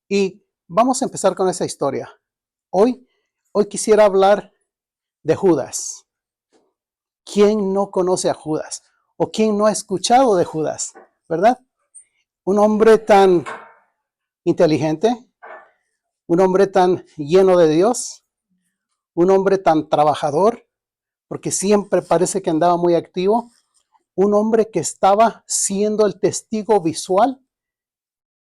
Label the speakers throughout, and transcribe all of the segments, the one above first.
Speaker 1: Y vamos a empezar con esa historia. Hoy quisiera hablar de Judas. ¿Quién no conoce a Judas? ¿O quién no ha escuchado de Judas? ¿Verdad? Un hombre tan inteligente, un hombre tan lleno de Dios, un hombre tan trabajador, porque siempre parece que andaba muy activo, un hombre que estaba siendo el testigo visual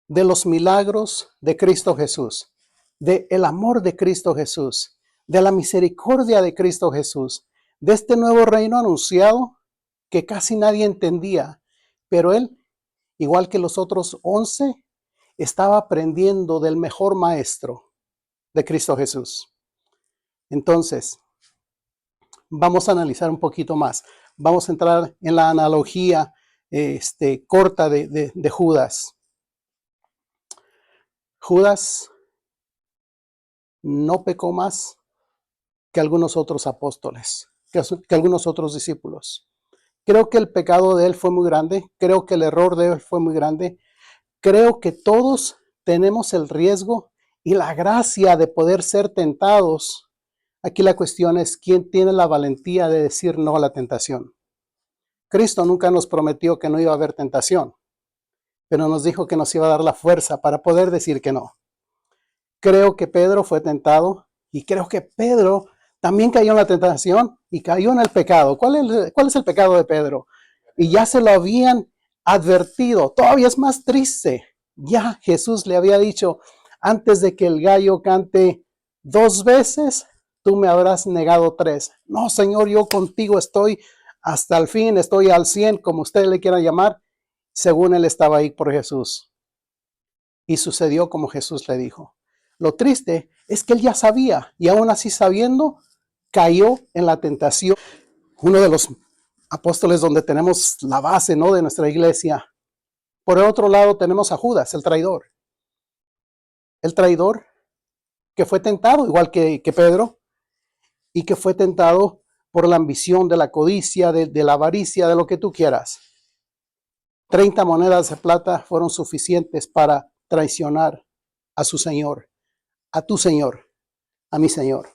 Speaker 1: de los milagros de Cristo Jesús, de el amor de Cristo Jesús, de la misericordia de Cristo Jesús, de este nuevo reino anunciado que casi nadie entendía, pero él, igual que los otros 11, estaba aprendiendo del mejor maestro de Cristo Jesús. Entonces, vamos a analizar un poquito más. Vamos a entrar en la analogía corta de Judas. Judas no pecó más que algunos otros apóstoles, que algunos otros discípulos. Creo que el pecado de él fue muy grande, creo que el error de él fue muy grande, creo que todos tenemos el riesgo y la gracia de poder ser tentados. Aquí la cuestión es quién tiene la valentía de decir no a la tentación. Cristo nunca nos prometió que no iba a haber tentación, pero nos dijo que nos iba a dar la fuerza para poder decir que no. Creo que Pedro fue tentado y creo que Pedro también cayó en la tentación y cayó en el pecado. ¿Cuál es el pecado de Pedro? Y ya se lo habían advertido. Todavía es más triste. Ya Jesús le había dicho, antes de que el gallo cante 2 veces, tú me habrás negado 3. No, Señor, yo contigo estoy hasta el fin, estoy al 100, como ustedes le quieran llamar, según él estaba ahí por Jesús. Y sucedió como Jesús le dijo. Lo triste es que él ya sabía y aún así sabiendo, cayó en la tentación. Uno de los apóstoles donde tenemos la base, ¿no?, de nuestra iglesia. Por el otro lado tenemos a Judas, el traidor. El traidor que fue tentado, igual que Pedro, y que fue tentado por la ambición de la codicia, de la avaricia, de lo que tú quieras. 30 monedas de plata fueron suficientes para traicionar a su Señor, a tu Señor, a mi Señor.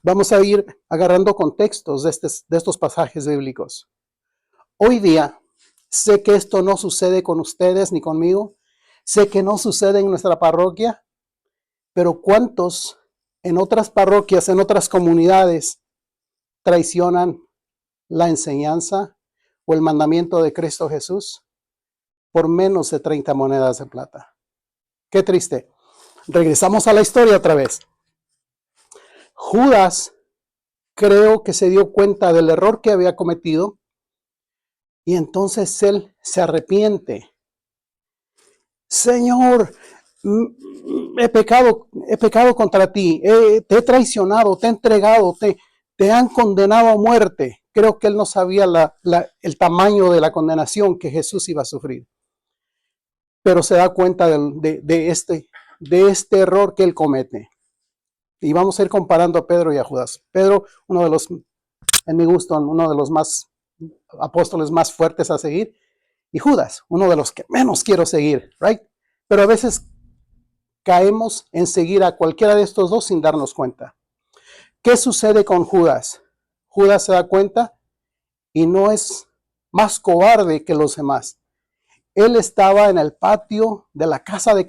Speaker 1: Vamos a ir agarrando contextos de estos pasajes bíblicos. Hoy día, sé que esto no sucede con ustedes ni conmigo, sé que no sucede en nuestra parroquia, pero ¿cuántos en otras parroquias, en otras comunidades, traicionan la enseñanza o el mandamiento de Cristo Jesús por menos de 30 monedas de plata? Qué triste. Regresamos a la historia otra vez. Judas creo que se dio cuenta del error que había cometido y entonces él se arrepiente. Señor, he pecado contra ti, te he traicionado, te he entregado, te han condenado a muerte. Creo que él no sabía el tamaño de la condenación que Jesús iba a sufrir. Pero se da cuenta de este error que él comete. Y vamos a ir comparando a Pedro y a Judas. Pedro, uno de los, en mi gusto, uno de los más apóstoles más fuertes a seguir. Y Judas, uno de los que menos quiero seguir, right? Pero a veces caemos en seguir a cualquiera de estos dos sin darnos cuenta. ¿Qué sucede con Judas? Judas se da cuenta y no es más cobarde que los demás. Él estaba en el patio de la casa de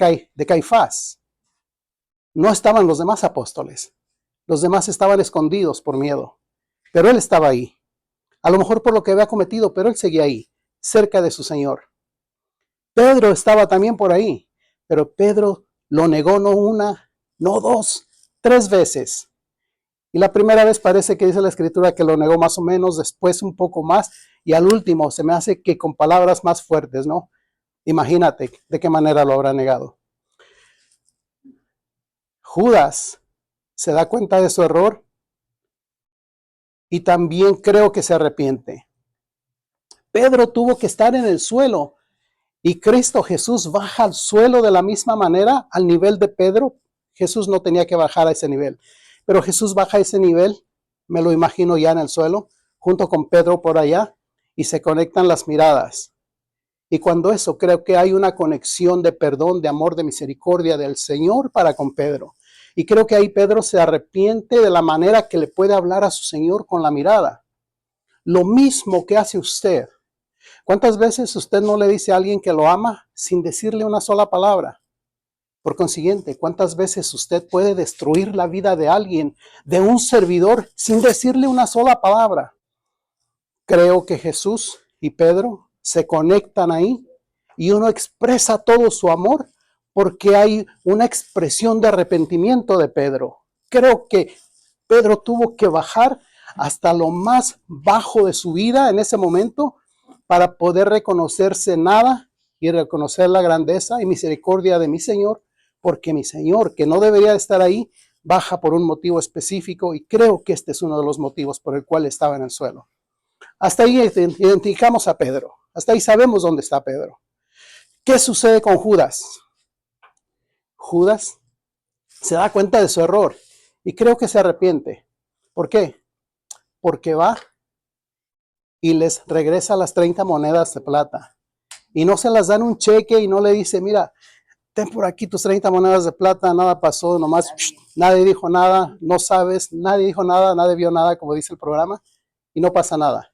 Speaker 1: Caifás. No estaban los demás apóstoles. Los demás estaban escondidos por miedo. Pero él estaba ahí. A lo mejor por lo que había cometido, pero él seguía ahí, cerca de su Señor. Pedro estaba también por ahí, pero Pedro lo negó no una, no 2, 3 veces. Y la primera vez parece que dice la Escritura que lo negó más o menos, después un poco más, y al último se me hace que con palabras más fuertes, ¿no? Imagínate de qué manera lo habrá negado. Judas se da cuenta de su error y también creo que se arrepiente. Pedro tuvo que estar en el suelo y Cristo Jesús baja al suelo de la misma manera al nivel de Pedro. Jesús no tenía que bajar a ese nivel, pero Jesús baja a ese nivel, me lo imagino ya en el suelo, junto con Pedro por allá, y se conectan las miradas. Y cuando eso, creo que hay una conexión de perdón, de amor, de misericordia del Señor para con Pedro. Y creo que ahí Pedro se arrepiente de la manera que le puede hablar a su Señor con la mirada. Lo mismo que hace usted. ¿Cuántas veces usted no le dice a alguien que lo ama sin decirle una sola palabra? Por consiguiente, ¿cuántas veces usted puede destruir la vida de alguien, de un servidor, sin decirle una sola palabra? Creo que Jesús y Pedro se conectan ahí y uno expresa todo su amor porque hay una expresión de arrepentimiento de Pedro. Creo que Pedro tuvo que bajar hasta lo más bajo de su vida en ese momento para poder reconocerse nada y reconocer la grandeza y misericordia de mi Señor, porque mi Señor, que no debería estar ahí, baja por un motivo específico y creo que este es uno de los motivos por el cual estaba en el suelo. Hasta ahí identificamos a Pedro. Hasta ahí sabemos dónde está Pedro. ¿Qué sucede con Judas? Judas se da cuenta de su error y creo que se arrepiente. ¿Por qué? Porque va y les regresa las 30 monedas de plata. Y no se las dan un cheque y no le dice, mira, ten por aquí tus 30 monedas de plata, nada pasó, nomás nadie dijo nada, no sabes, nadie dijo nada, nadie vio nada, como dice el programa, y no pasa nada.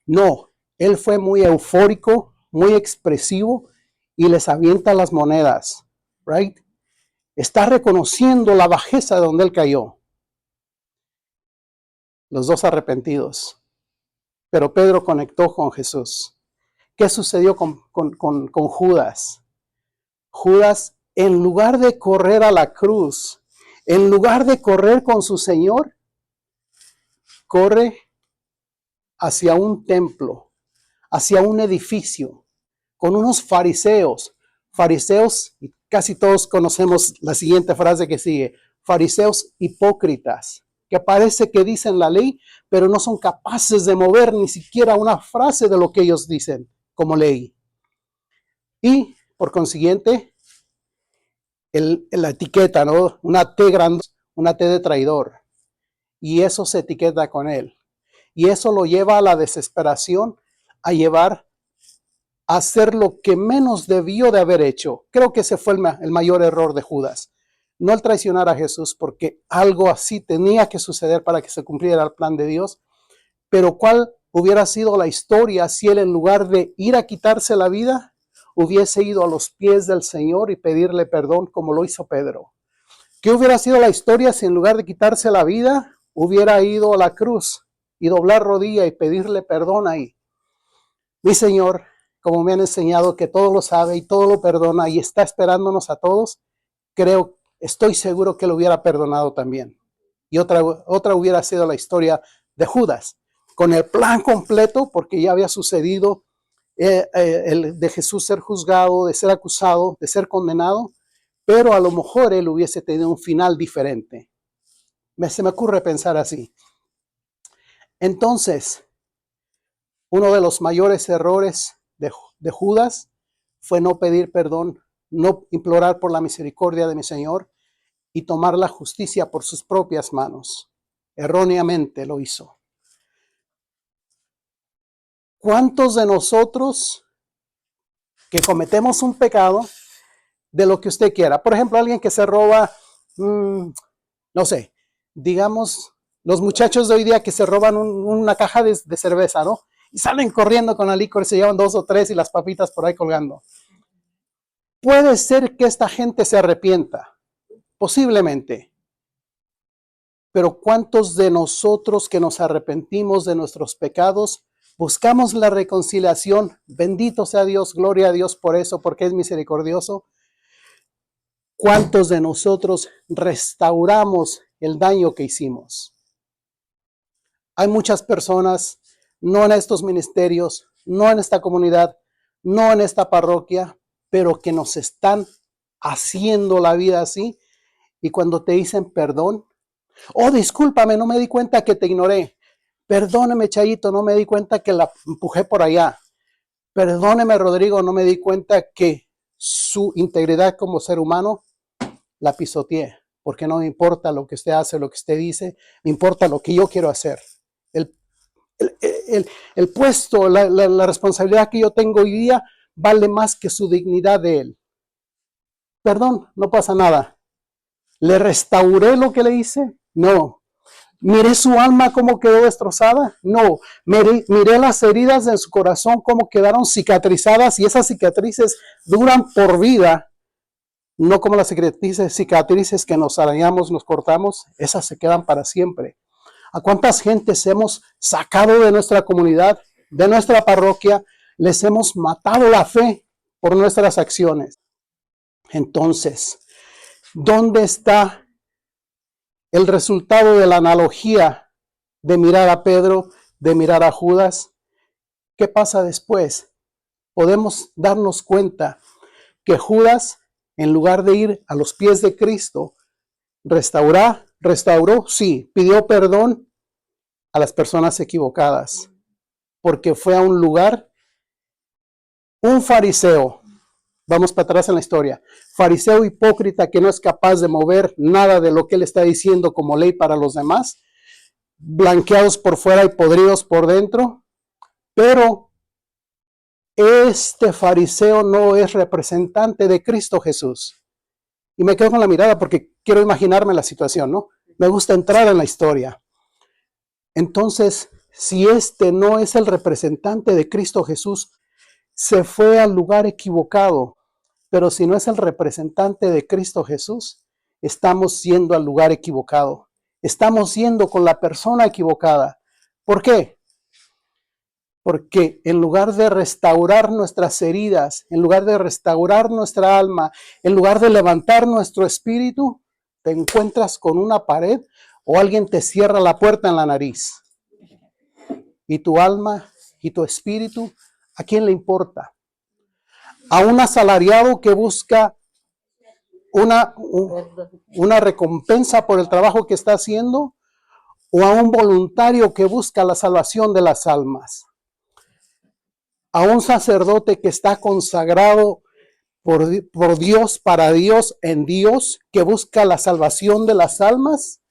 Speaker 1: No, él fue muy eufórico, muy expresivo y les avienta las monedas, right? Está reconociendo la bajeza de donde él cayó. Los dos arrepentidos. Pero Pedro conectó con Jesús. ¿Qué sucedió con Judas? Judas, en lugar de correr a la cruz, en lugar de correr con su Señor, corre hacia un templo, hacia un edificio, con unos fariseos. Fariseos, y casi todos conocemos la siguiente frase que sigue, fariseos hipócritas, que parece que dicen la ley, pero no son capaces de mover ni siquiera una frase de lo que ellos dicen como ley. Y, por consiguiente, la etiqueta, ¿no? Una T grande, una T de traidor. Y eso se etiqueta con él. Y eso lo lleva a la desesperación, a llevar a hacer lo que menos debió de haber hecho. Creo que ese fue el mayor error de Judas. No el traicionar a Jesús, porque algo así tenía que suceder para que se cumpliera el plan de Dios. Pero ¿cuál hubiera sido la historia si él, en lugar de ir a quitarse la vida, hubiese ido a los pies del Señor y pedirle perdón como lo hizo Pedro? ¿Qué hubiera sido la historia si en lugar de quitarse la vida, hubiera ido a la cruz y doblar rodilla y pedirle perdón ahí? Mi Señor, como me han enseñado que todo lo sabe y todo lo perdona y está esperándonos a todos, estoy seguro que lo hubiera perdonado también. Y otra hubiera sido la historia de Judas, con el plan completo, porque ya había sucedido el de Jesús ser juzgado, de ser acusado, de ser condenado, pero a lo mejor él hubiese tenido un final diferente. Se me ocurre pensar así. Entonces, uno de los mayores errores de Judas fue no pedir perdón, no implorar por la misericordia de mi Señor y tomar la justicia por sus propias manos. Erróneamente lo hizo. ¿Cuántos de nosotros que cometemos un pecado de lo que usted quiera? Por ejemplo, alguien que se roba, no sé, digamos, los muchachos de hoy día que se roban una caja de cerveza, ¿no? Y salen corriendo con la licor, se llevan 2 o 3 y las papitas por ahí colgando. Puede ser que esta gente se arrepienta, posiblemente. Pero ¿cuántos de nosotros que nos arrepentimos de nuestros pecados buscamos la reconciliación? Bendito sea Dios, gloria a Dios por eso, porque es misericordioso. ¿Cuántos de nosotros restauramos el daño que hicimos? Hay muchas personas, no en estos ministerios, no en esta comunidad, no en esta parroquia, pero que nos están haciendo la vida así. Y cuando te dicen perdón, oh, discúlpame, no me di cuenta que te ignoré. Perdóneme, Chayito, no me di cuenta que la empujé por allá. Perdóneme, Rodrigo, no me di cuenta que su integridad como ser humano la pisoteé. Porque no me importa lo que usted hace, lo que usted dice, me importa lo que yo quiero hacer. El puesto, la responsabilidad que yo tengo hoy día vale más que su dignidad de él. Perdón, no pasa nada. ¿Le restauré lo que le hice? No. ¿Miré su alma cómo quedó destrozada? No. ¿Miré las heridas en su corazón cómo quedaron cicatrizadas? Y esas cicatrices duran por vida. No como las cicatrices que nos arañamos, nos cortamos. Esas se quedan para siempre. ¿A cuántas gentes hemos sacado de nuestra comunidad, de nuestra parroquia? Les hemos matado la fe por nuestras acciones. Entonces, ¿dónde está el resultado de la analogía de mirar a Pedro, de mirar a Judas? ¿Qué pasa después? Podemos darnos cuenta que Judas, en lugar de ir a los pies de Cristo, restauró, sí, pidió perdón a las personas equivocadas, porque fue a un lugar, un fariseo, vamos para atrás en la historia, fariseo hipócrita que no es capaz de mover nada de lo que él está diciendo como ley para los demás, blanqueados por fuera y podridos por dentro, pero este fariseo no es representante de Cristo Jesús. Y me quedo con la mirada porque quiero imaginarme la situación, ¿no? Me gusta entrar en la historia. Entonces, si este no es el representante de Cristo Jesús, se fue al lugar equivocado. Pero si no es el representante de Cristo Jesús, estamos yendo al lugar equivocado. Estamos yendo con la persona equivocada. ¿Por qué? Porque en lugar de restaurar nuestras heridas, en lugar de restaurar nuestra alma, en lugar de levantar nuestro espíritu, te encuentras con una pared o alguien te cierra la puerta en la nariz. Y tu alma y tu espíritu, ¿a quién le importa? A un asalariado que busca una recompensa por el trabajo que está haciendo, o a un voluntario que busca la salvación de las almas. A un sacerdote que está consagrado por Dios, para Dios, en Dios, que busca la salvación de las almas.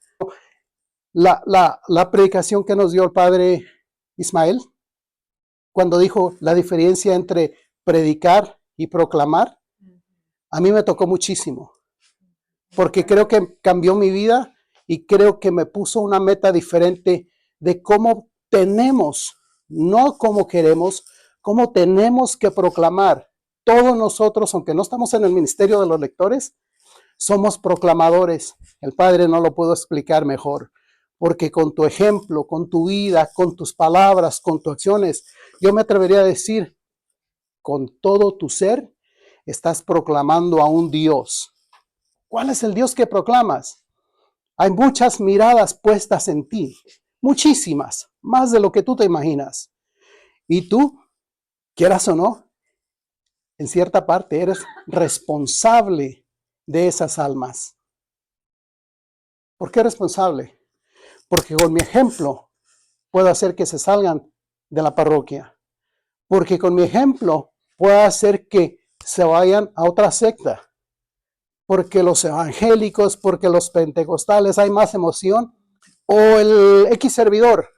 Speaker 1: La predicación que nos dio el padre Ismael, cuando dijo la diferencia entre predicar y proclamar, a mí me tocó muchísimo, porque creo que cambió mi vida y creo que me puso una meta diferente de cómo tenemos, no cómo queremos, cómo tenemos que proclamar. Todos nosotros, aunque no estamos en el ministerio de los lectores, somos proclamadores. El Padre no lo puedo explicar mejor, porque con tu ejemplo, con tu vida, con tus palabras, con tus acciones, yo me atrevería a decir, con todo tu ser, estás proclamando a un Dios. ¿Cuál es el Dios que proclamas? Hay muchas miradas puestas en ti, muchísimas, más de lo que tú te imaginas. Y tú, quieras o no, en cierta parte eres responsable de esas almas. ¿Por qué responsable? Porque con mi ejemplo puedo hacer que se salgan de la parroquia. Porque con mi ejemplo puedo hacer que se vayan a otra secta. Porque los evangélicos, porque los pentecostales hay más emoción. O el X servidor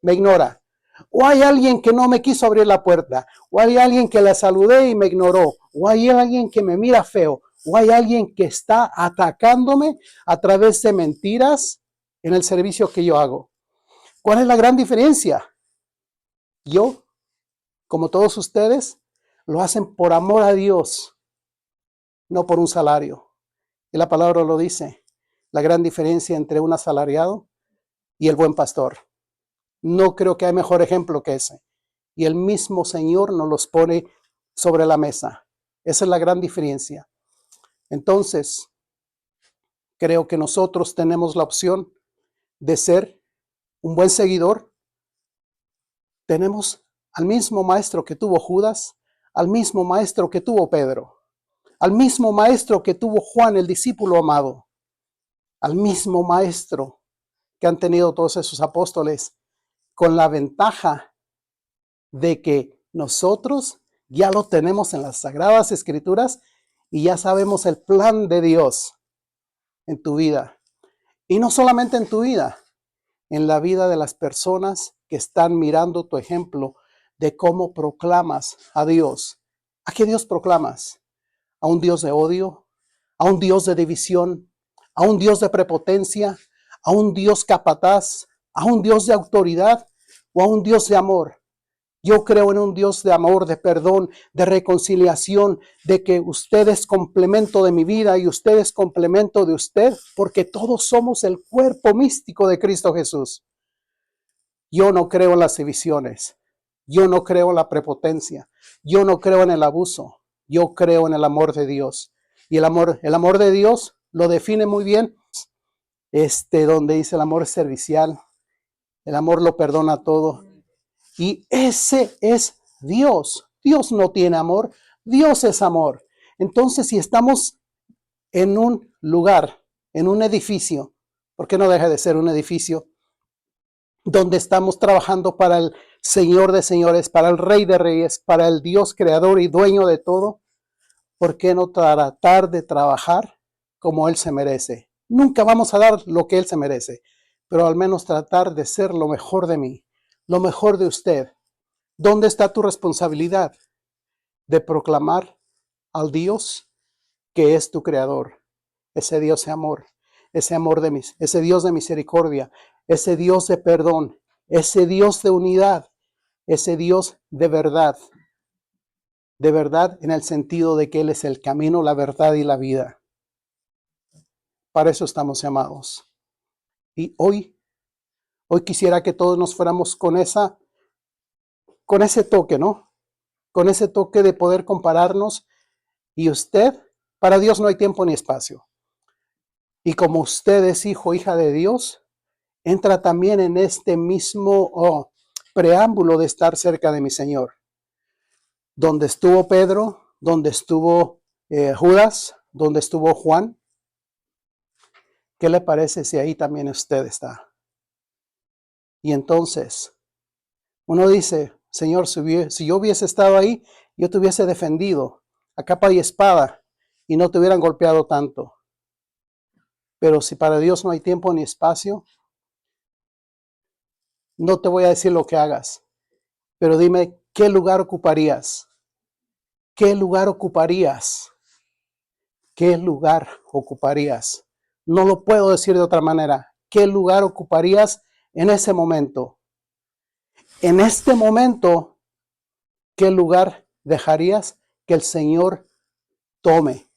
Speaker 1: me ignora. O hay alguien que no me quiso abrir la puerta. O hay alguien que la saludé y me ignoró. O hay alguien que me mira feo. O hay alguien que está atacándome a través de mentiras en el servicio que yo hago. ¿Cuál es la gran diferencia? Yo, como todos ustedes, lo hacen por amor a Dios, no por un salario. Y la palabra lo dice, la gran diferencia entre un asalariado y el buen pastor. No creo que hay mejor ejemplo que ese. Y el mismo Señor nos los pone sobre la mesa. Esa es la gran diferencia. Entonces, creo que nosotros tenemos la opción de ser un buen seguidor. Tenemos al mismo maestro que tuvo Judas, al mismo maestro que tuvo Pedro, al mismo maestro que tuvo Juan, el discípulo amado, al mismo maestro que han tenido todos esos apóstoles, con la ventaja de que nosotros ya lo tenemos en las Sagradas Escrituras y ya sabemos el plan de Dios en tu vida. Y no solamente en tu vida, en la vida de las personas que están mirando tu ejemplo de cómo proclamas a Dios. ¿A qué Dios proclamas? ¿A un Dios de odio? ¿A un Dios de división? ¿A un Dios de prepotencia? ¿A un Dios capataz? ¿A un Dios de autoridad? ¿O a un Dios de amor? Yo creo en un Dios de amor, de perdón, de reconciliación, de que usted es complemento de mi vida y usted es complemento de usted, porque todos somos el cuerpo místico de Cristo Jesús. Yo no creo en las divisiones. Yo no creo en la prepotencia. Yo no creo en el abuso. Yo creo en el amor de Dios. Y el amor de Dios lo define muy bien, donde dice el amor es servicial. El amor lo perdona todo. Y ese es Dios. Dios no tiene amor. Dios es amor. Entonces, si estamos en un lugar, en un edificio, porque no deja de ser un edificio, donde estamos trabajando para el Señor de señores, para el Rey de reyes, para el Dios creador y dueño de todo, ¿por qué no tratar de trabajar como Él se merece? Nunca vamos a dar lo que Él se merece, pero al menos tratar de ser lo mejor de mí, lo mejor de usted. ¿Dónde está tu responsabilidad? De proclamar al Dios que es tu creador, ese Dios de amor, ese Dios de misericordia, ese Dios de perdón, ese Dios de unidad, ese Dios de verdad en el sentido de que Él es el camino, la verdad y la vida. Para eso estamos llamados. Y hoy quisiera que todos nos fuéramos con ese toque, ¿no? Con ese toque de poder compararnos. Y usted, para Dios no hay tiempo ni espacio. Y como usted es hijo, hija de Dios, entra también en este mismo preámbulo de estar cerca de mi Señor. Donde estuvo Pedro, donde estuvo Judas, donde estuvo Juan. ¿Qué le parece si ahí también usted está? Y entonces, uno dice, Señor, si yo hubiese estado ahí, yo te hubiese defendido a capa y espada y no te hubieran golpeado tanto. Pero si para Dios no hay tiempo ni espacio, no te voy a decir lo que hagas, pero dime, ¿qué lugar ocuparías? ¿Qué lugar ocuparías? ¿Qué lugar ocuparías? No lo puedo decir de otra manera. ¿Qué lugar ocuparías en ese momento? En este momento, ¿qué lugar dejarías que el Señor tome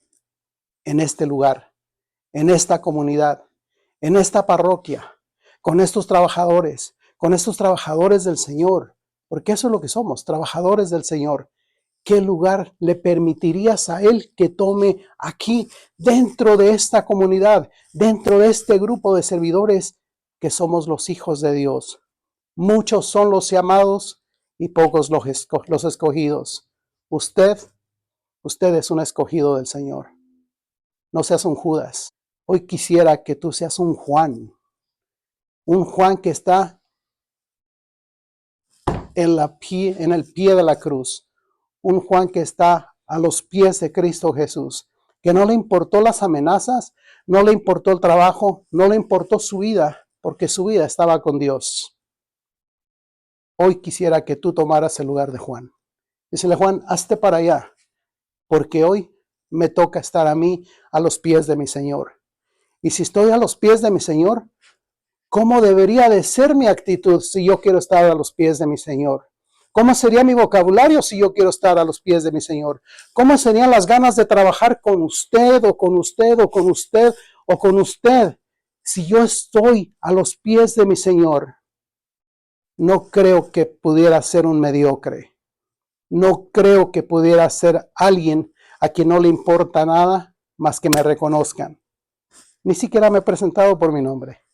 Speaker 1: en este lugar, en esta comunidad, en esta parroquia, con estos trabajadores del Señor? Porque eso es lo que somos, trabajadores del Señor. ¿Qué lugar le permitirías a Él que tome aquí, dentro de esta comunidad, dentro de este grupo de servidores que somos los hijos de Dios? Muchos son los llamados y pocos los escogidos. Usted es un escogido del Señor. No seas un Judas. Hoy quisiera que tú seas un Juan que está en el pie de la cruz. Un Juan que está a los pies de Cristo Jesús, que no le importó las amenazas, no le importó el trabajo, no le importó su vida, porque su vida estaba con Dios. Hoy quisiera que tú tomaras el lugar de Juan. Dísele, Juan, hazte para allá, porque hoy me toca estar a mí a los pies de mi Señor. Y si estoy a los pies de mi Señor, ¿cómo debería de ser mi actitud si yo quiero estar a los pies de mi Señor? ¿Cómo sería mi vocabulario si yo quiero estar a los pies de mi Señor? ¿Cómo serían las ganas de trabajar con usted o con usted o con usted o con usted si yo estoy a los pies de mi Señor? No creo que pudiera ser un mediocre. No creo que pudiera ser alguien a quien no le importa nada más que me reconozcan. Ni siquiera me he presentado por mi nombre.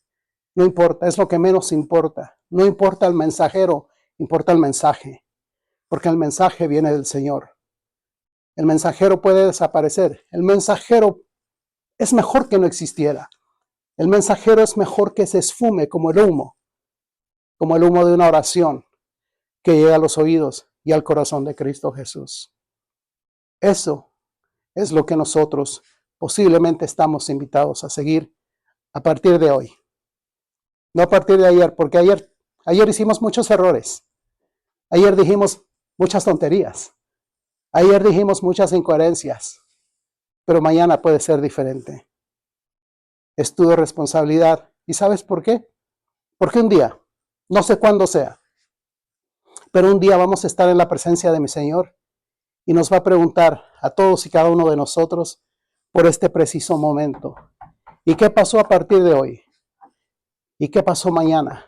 Speaker 1: No importa, es lo que menos importa. No importa el mensajero, importa el mensaje. Porque el mensaje viene del Señor. El mensajero puede desaparecer. El mensajero es mejor que no existiera. El mensajero es mejor que se esfume como el humo de una oración que llega a los oídos y al corazón de Cristo Jesús. Eso es lo que nosotros posiblemente estamos invitados a seguir a partir de hoy. No a partir de ayer, porque ayer hicimos muchos errores. Ayer dijimos muchas tonterías. Ayer dijimos muchas incoherencias, pero mañana puede ser diferente. Es tu responsabilidad. ¿Y sabes por qué? Porque un día, no sé cuándo sea, pero un día vamos a estar en la presencia de mi Señor y nos va a preguntar a todos y cada uno de nosotros por este preciso momento. ¿Y qué pasó a partir de hoy? ¿Y qué pasó mañana?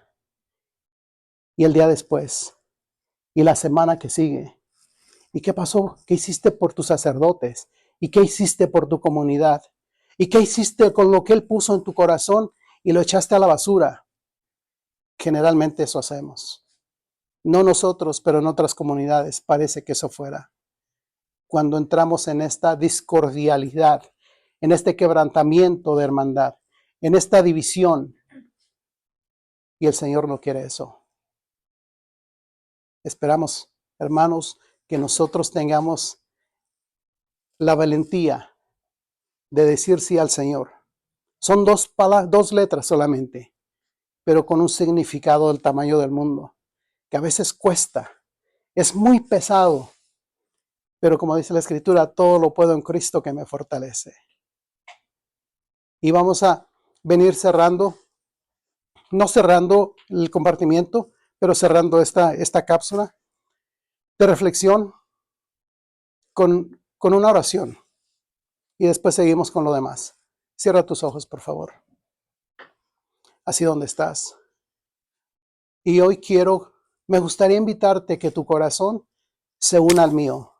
Speaker 1: ¿Y el día después? ¿Y la semana que sigue? ¿Y qué pasó? ¿Qué hiciste por tus sacerdotes? ¿Y qué hiciste por tu comunidad? ¿Y qué hiciste con lo que Él puso en tu corazón y lo echaste a la basura? Generalmente eso hacemos. No nosotros, pero en otras comunidades parece que eso fuera. Cuando entramos en esta discordialidad, en este quebrantamiento de hermandad, en esta división, y el Señor no quiere eso. Esperamos, hermanos, que nosotros tengamos la valentía de decir sí al Señor. Son dos letras solamente, pero con un significado del tamaño del mundo, que a veces cuesta, es muy pesado, pero como dice la Escritura, todo lo puedo en Cristo que me fortalece. Y vamos a venir cerrando, no cerrando el compartimiento, pero cerrando esta cápsula de reflexión con una oración. Y después seguimos con lo demás. Cierra tus ojos, por favor. Así donde estás. Y hoy me gustaría invitarte que tu corazón se una al mío.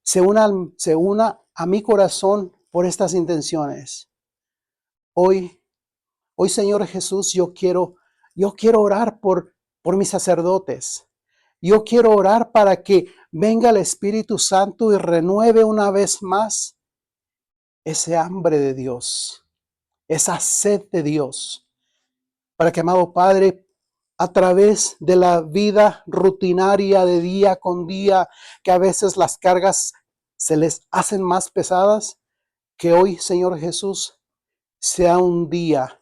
Speaker 1: Se una a mi corazón por estas intenciones. Hoy, Señor Jesús, yo quiero orar por mis sacerdotes. Yo quiero orar para que venga el Espíritu Santo y renueve una vez más ese hambre de Dios, esa sed de Dios, para que, amado Padre, a través de la vida rutinaria de día con día, que a veces las cargas se les hacen más pesadas, que hoy, Señor Jesús, sea un día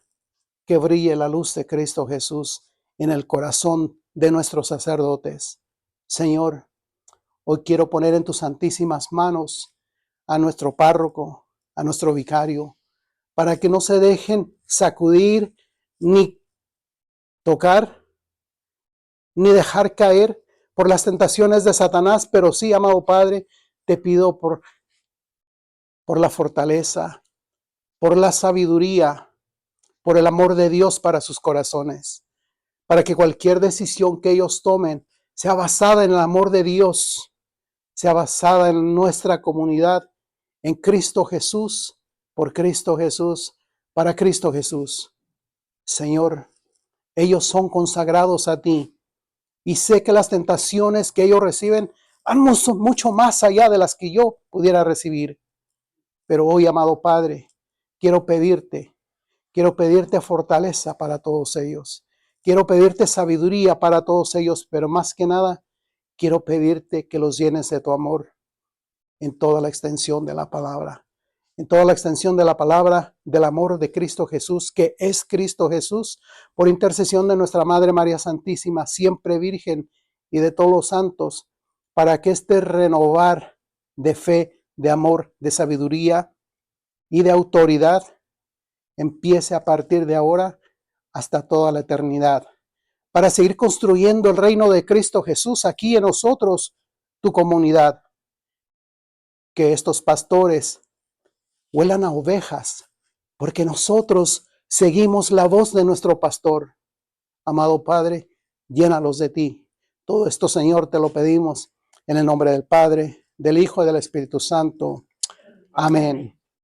Speaker 1: que brille la luz de Cristo Jesús en el corazón de nuestros sacerdotes. Señor, hoy quiero poner en tus santísimas manos a nuestro párroco, a nuestro vicario, para que no se dejen sacudir, ni tocar, ni dejar caer por las tentaciones de Satanás, pero sí, amado Padre, te pido por la fortaleza, por la sabiduría, por el amor de Dios para sus corazones, para que cualquier decisión que ellos tomen sea basada en el amor de Dios, sea basada en nuestra comunidad, en Cristo Jesús, por Cristo Jesús, para Cristo Jesús. Señor, ellos son consagrados a ti y sé que las tentaciones que ellos reciben van mucho más allá de las que yo pudiera recibir. Pero hoy, amado Padre, quiero pedirte fortaleza para todos ellos. Quiero pedirte sabiduría para todos ellos, pero más que nada, quiero pedirte que los llenes de tu amor en toda la extensión de la palabra. En toda la extensión de la palabra, del amor de Cristo Jesús, que es Cristo Jesús, por intercesión de nuestra Madre María Santísima, siempre Virgen, y de todos los santos, para que este renovar de fe, de amor, de sabiduría y de autoridad empiece a partir de ahora hasta toda la eternidad, para seguir construyendo el reino de Cristo Jesús aquí en nosotros, tu comunidad. Que estos pastores huelan a ovejas, porque nosotros seguimos la voz de nuestro pastor. Amado Padre, llénalos de ti. Todo esto, Señor, te lo pedimos en el nombre del Padre, del Hijo y del Espíritu Santo. Amén.